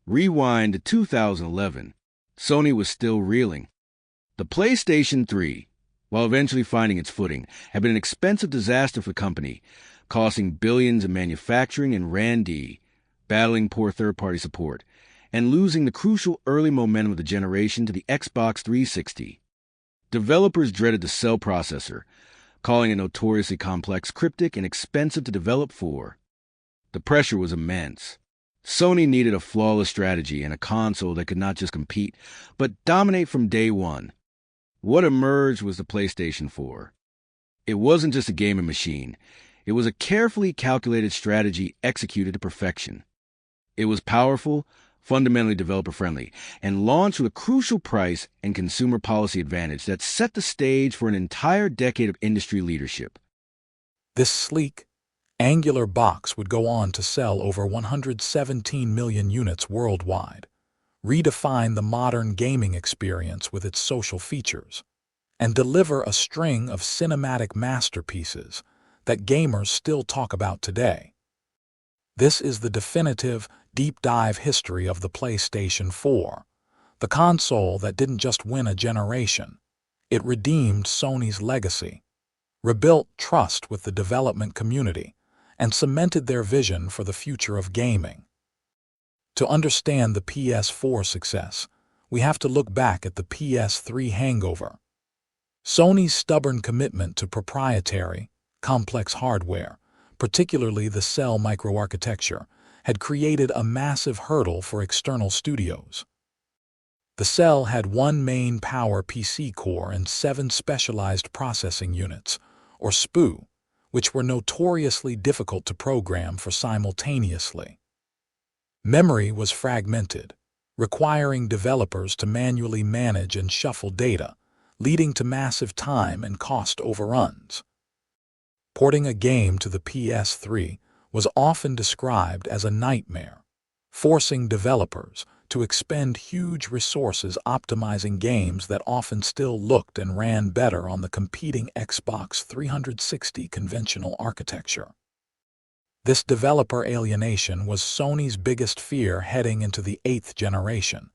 Rewind to 2011. Sony was still reeling. The PlayStation 3, while eventually finding its footing, had been an expensive disaster for the company, costing billions in manufacturing and R&D, battling poor third-party support, and losing the crucial early momentum of the generation to the Xbox 360. Developers dreaded the cell processor, calling it notoriously complex, cryptic, and expensive to develop for. The pressure was immense. Sony needed a flawless strategy and a console that could not just compete, but dominate from day one. What emerged was the PlayStation 4. It wasn't just a gaming machine. It was a carefully calculated strategy executed to perfection. It was powerful, fundamentally developer-friendly, and launched with a crucial price and consumer policy advantage that set the stage for an entire decade of industry leadership. This sleek, angular box would go on to sell over 117 million units worldwide, redefine the modern gaming experience with its social features, and deliver a string of cinematic masterpieces that gamers still talk about today. This is the definitive, deep-dive history of the PlayStation 4, the console that didn't just win a generation. It redeemed Sony's legacy, rebuilt trust with the development community, and cemented their vision for the future of gaming. To understand the PS4 success, we have to look back at the PS3 hangover. Sony's stubborn commitment to proprietary, complex hardware, particularly the cell microarchitecture, had created a massive hurdle for external studios. The cell had one main power PC core and 7 specialized processing units, or SPU, which were notoriously difficult to program for simultaneously. Memory was fragmented, requiring developers to manually manage and shuffle data, leading to massive time and cost overruns. Porting a game to the PS3 was often described as a nightmare, forcing developers to expend huge resources optimizing games that often still looked and ran better on the competing Xbox 360 conventional architecture. This developer alienation was Sony's biggest fear heading into the 8th generation.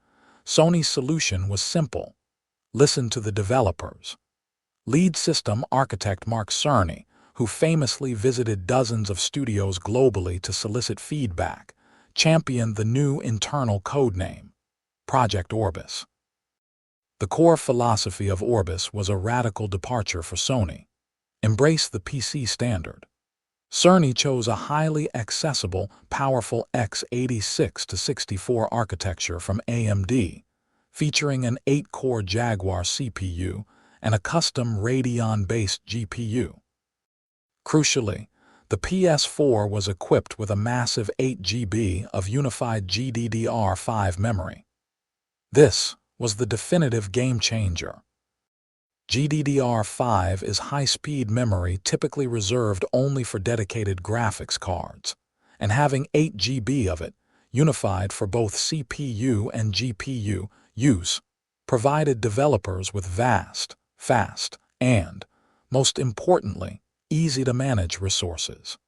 Sony's solution was simple: listen to the developers. Lead system architect Mark Cerny, who famously visited dozens of studios globally to solicit feedback, championed the new internal codename, Project Orbis. The core philosophy of Orbis was a radical departure for Sony: embrace the PC standard. Cerny chose a highly accessible, powerful x86-64 architecture from AMD, featuring an 8-core Jaguar CPU and a custom Radeon-based GPU. Crucially, the PS4 was equipped with a massive 8 GB of unified GDDR5 memory. This was the definitive game-changer. GDDR5 is high-speed memory typically reserved only for dedicated graphics cards, and having 8 GB of it, unified for both CPU and GPU use, provided developers with vast, fast, and, most importantly, easy-to-manage resources.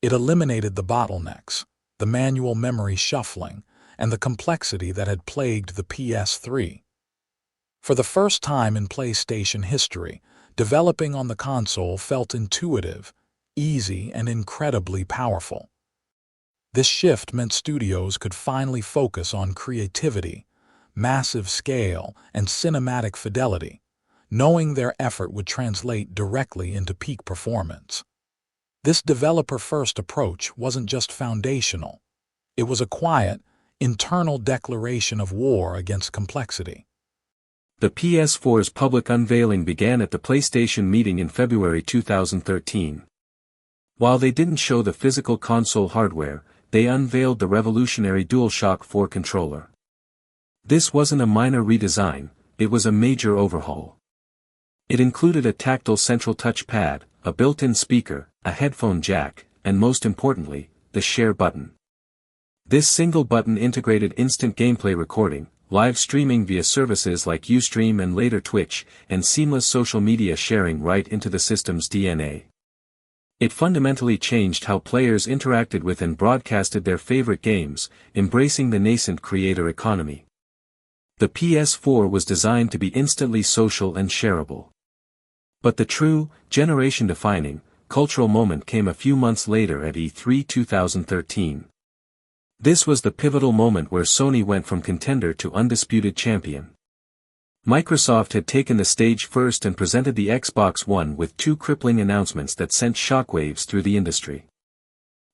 It eliminated the bottlenecks, the manual memory shuffling, and the complexity that had plagued the PS3. For the first time in PlayStation history, developing on the console felt intuitive, easy, and incredibly powerful. This shift meant studios could finally focus on creativity, massive scale, and cinematic fidelity, knowing their effort would translate directly into peak performance. This developer-first approach wasn't just foundational. It was a quiet, internal declaration of war against complexity. The PS4's public unveiling began at the PlayStation meeting in February 2013. While they didn't show the physical console hardware, they unveiled the revolutionary DualShock 4 controller. This wasn't a minor redesign, it was a major overhaul. It included a tactile central touchpad, a built-in speaker, a headphone jack, and most importantly, the share button. This single button integrated instant gameplay recording, live streaming via services like Ustream and later Twitch, and seamless social media sharing right into the system's DNA. It fundamentally changed how players interacted with and broadcasted their favorite games, embracing the nascent creator economy. The PS4 was designed to be instantly social and shareable. But the true, generation-defining, cultural moment came a few months later at E3 2013. This was the pivotal moment where Sony went from contender to undisputed champion. Microsoft had taken the stage first and presented the Xbox One with two crippling announcements that sent shockwaves through the industry.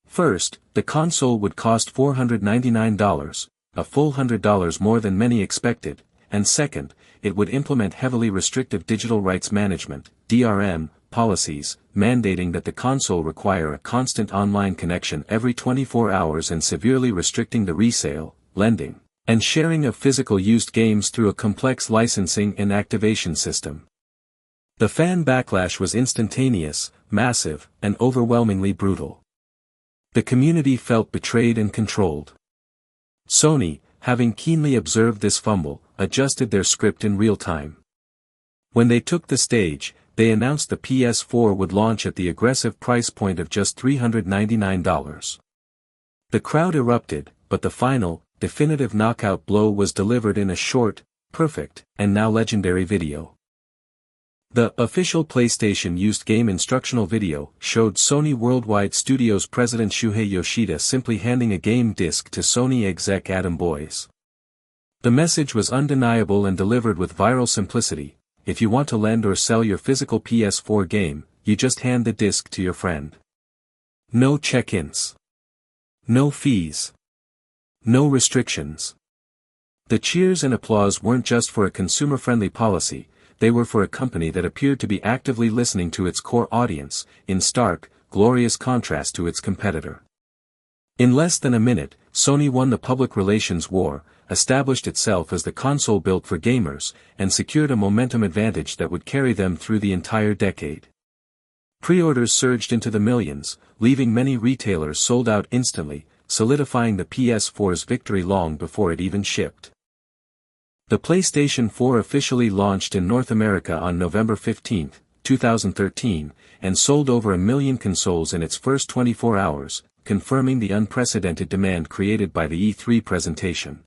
First, the console would cost $499, a full $100 more than many expected, and second, it would implement heavily restrictive digital rights management, DRM, policies, mandating that the console require a constant online connection every 24 hours and severely restricting the resale, lending, and sharing of physical used games through a complex licensing and activation system. The fan backlash was instantaneous, massive, and overwhelmingly brutal. The community felt betrayed and controlled. Sony, having keenly observed this fumble, adjusted their script in real time. When they took the stage, they announced the PS4 would launch at the aggressive price point of just $399. The crowd erupted, but the final, definitive knockout blow was delivered in a short, perfect, and now legendary video. The official PlayStation used game instructional video showed Sony Worldwide Studios president Shuhei Yoshida simply handing a game disc to Sony exec Adam Boyes. The message was undeniable and delivered with viral simplicity: if you want to lend or sell your physical PS4 game, you just hand the disc to your friend. No check-ins. No fees. No restrictions. The cheers and applause weren't just for a consumer-friendly policy, they were for a company that appeared to be actively listening to its core audience, in stark, glorious contrast to its competitor. In less than a minute, Sony won the public relations war, established itself as the console built for gamers, and secured a momentum advantage that would carry them through the entire decade. Pre-orders surged into the millions, leaving many retailers sold out instantly, solidifying the PS4's victory long before it even shipped. The PlayStation 4 officially launched in North America on November 15, 2013, and sold over 1 million consoles in its first 24 hours, confirming the unprecedented demand created by the E3 presentation.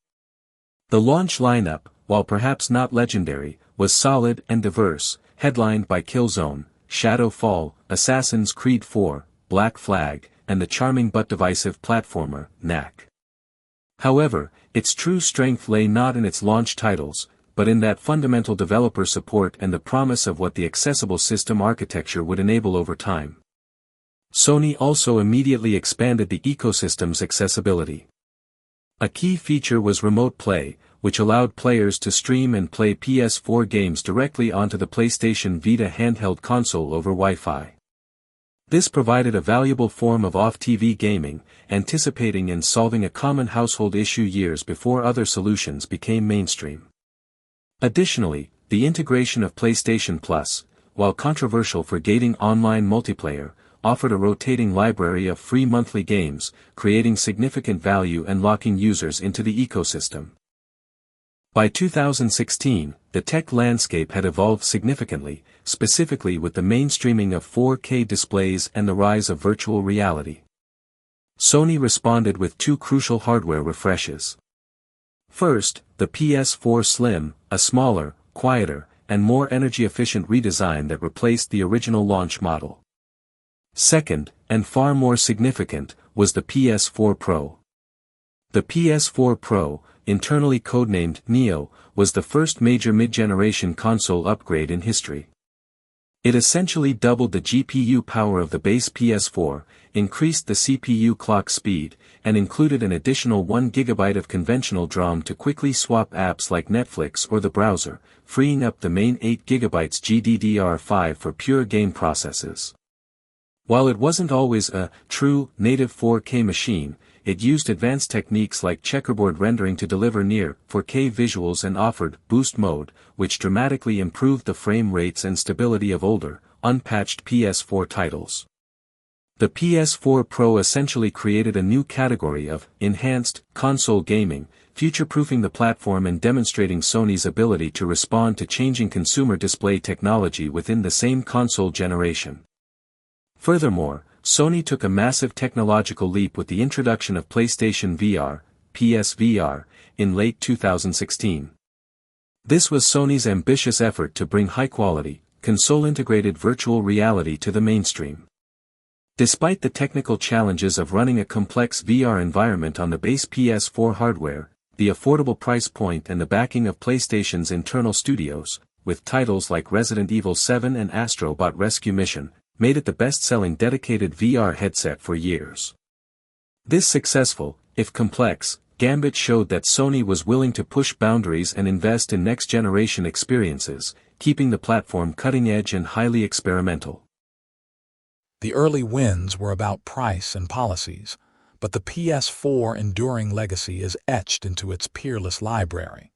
The launch lineup, while perhaps not legendary, was solid and diverse, headlined by Killzone, Shadow Fall, Assassin's Creed 4, Black Flag, and the charming but divisive platformer, Knack. However, its true strength lay not in its launch titles, but in that fundamental developer support and the promise of what the accessible system architecture would enable over time. Sony also immediately expanded the ecosystem's accessibility. A key feature was Remote Play, which allowed players to stream and play PS4 games directly onto the PlayStation Vita handheld console over Wi-Fi. This provided a valuable form of off-TV gaming, anticipating and solving a common household issue years before other solutions became mainstream. Additionally, the integration of PlayStation Plus, while controversial for gating online multiplayer, offered a rotating library of free monthly games, creating significant value and locking users into the ecosystem. By 2016, the tech landscape had evolved significantly, specifically with the mainstreaming of 4K displays and the rise of virtual reality. Sony responded with two crucial hardware refreshes. First, the PS4 Slim, a smaller, quieter, and more energy-efficient redesign that replaced the original launch model. Second, and far more significant, was the PS4 Pro. The PS4 Pro, internally codenamed Neo, was the first major mid-generation console upgrade in history. It essentially doubled the GPU power of the base PS4, increased the CPU clock speed, and included an additional 1 GB of conventional DRAM to quickly swap apps like Netflix or the browser, freeing up the main 8 GB GDDR5 for pure game processes. While it wasn't always a true native 4K machine, it used advanced techniques like checkerboard rendering to deliver near 4K visuals and offered boost mode, which dramatically improved the frame rates and stability of older, unpatched PS4 titles. The PS4 Pro essentially created a new category of enhanced console gaming, future-proofing the platform and demonstrating Sony's ability to respond to changing consumer display technology within the same console generation. Furthermore, Sony took a massive technological leap with the introduction of PlayStation VR, PSVR, in late 2016. This was Sony's ambitious effort to bring high-quality, console-integrated virtual reality to the mainstream. Despite the technical challenges of running a complex VR environment on the base PS4 hardware, the affordable price point and the backing of PlayStation's internal studios, with titles like Resident Evil 7 and Astro Bot Rescue Mission, made it the best-selling dedicated VR headset for years. This successful, if complex, gambit showed that Sony was willing to push boundaries and invest in next-generation experiences, keeping the platform cutting-edge and highly experimental. The early wins were about price and policies, but the PS4 enduring legacy is etched into its peerless library.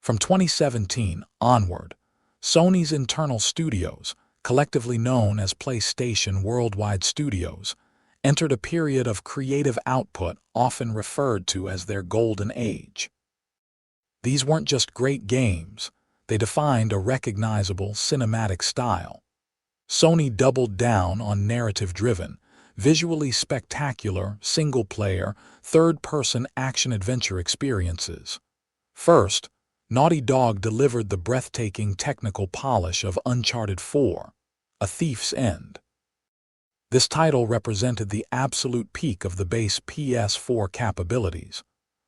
From 2017 onward, Sony's internal studios, collectively known as PlayStation Worldwide Studios, entered a period of creative output often referred to as their golden age. These weren't just great games, they defined a recognizable cinematic style. Sony doubled down on narrative-driven, visually spectacular, single-player, third-person action-adventure experiences. First, Naughty Dog delivered the breathtaking technical polish of Uncharted 4, A Thief's End. This title represented the absolute peak of the base PS4 capabilities,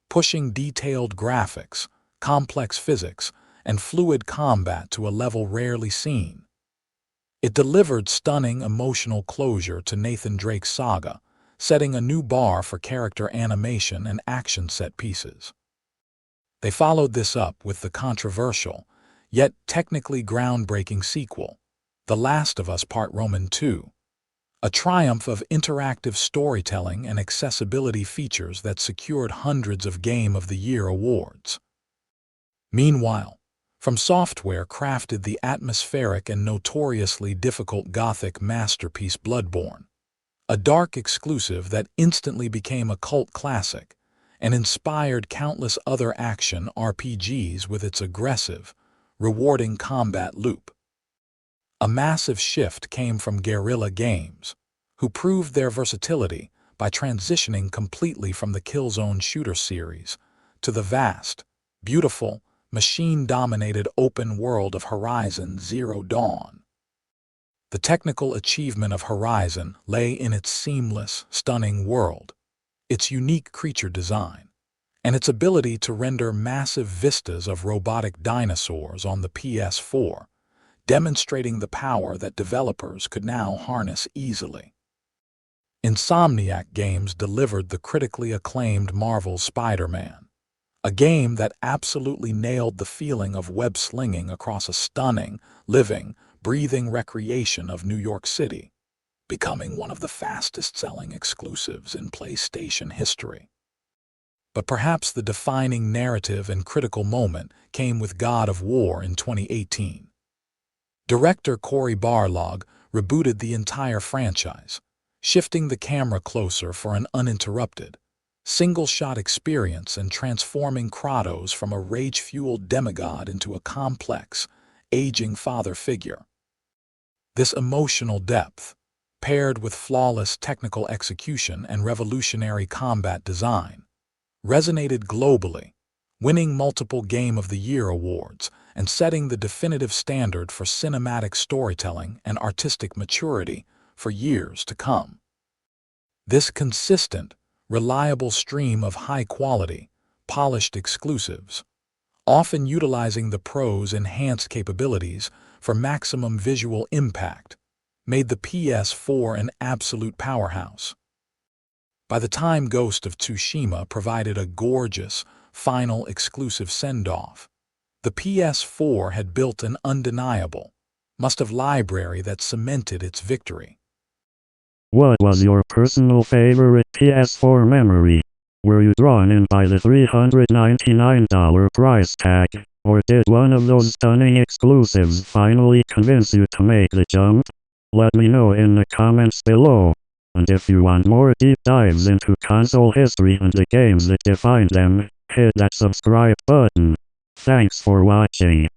pushing detailed graphics, complex physics, and fluid combat to a level rarely seen. It delivered stunning emotional closure to Nathan Drake's saga, setting a new bar for character animation and action set pieces. They followed this up with the controversial, yet technically groundbreaking sequel, The Last of Us Part Roman 2, a triumph of interactive storytelling and accessibility features that secured hundreds of Game of the Year awards. Meanwhile, From Software crafted the atmospheric and notoriously difficult Gothic masterpiece Bloodborne, a dark exclusive that instantly became a cult classic and inspired countless other action RPGs with its aggressive, rewarding combat loop. A massive shift came from Guerrilla Games, who proved their versatility by transitioning completely from the Killzone shooter series to the vast, beautiful, machine-dominated open world of Horizon Zero Dawn. The technical achievement of Horizon lay in its seamless, stunning world, its unique creature design, and its ability to render massive vistas of robotic dinosaurs on the PS4, demonstrating the power that developers could now harness easily. Insomniac Games delivered the critically acclaimed Marvel's Spider-Man, a game that absolutely nailed the feeling of web-slinging across a stunning, living, breathing recreation of New York City, becoming one of the fastest-selling exclusives in PlayStation history. But perhaps the defining narrative and critical moment came with God of War in 2018. Director Cory Barlog rebooted the entire franchise, shifting the camera closer for an uninterrupted, single-shot experience and transforming Kratos from a rage-fueled demigod into a complex, aging father figure. This emotional depth, paired with flawless technical execution and revolutionary combat design, resonated globally, winning multiple Game of the Year awards and setting the definitive standard for cinematic storytelling and artistic maturity for years to come. This consistent, reliable stream of high-quality, polished exclusives, often utilizing the Pro's enhanced capabilities for maximum visual impact, made the PS4 an absolute powerhouse. By the time Ghost of Tsushima provided a gorgeous, final exclusive send-off, the PS4 had built an undeniable, must-have library that cemented its victory. What was your personal favorite PS4 memory? Were you drawn in by the $399 price tag, or did one of those stunning exclusives finally convince you to make the jump? Let me know in the comments below. And if you want more deep dives into console history and the games that defined them, hit that subscribe button. Thanks for watching.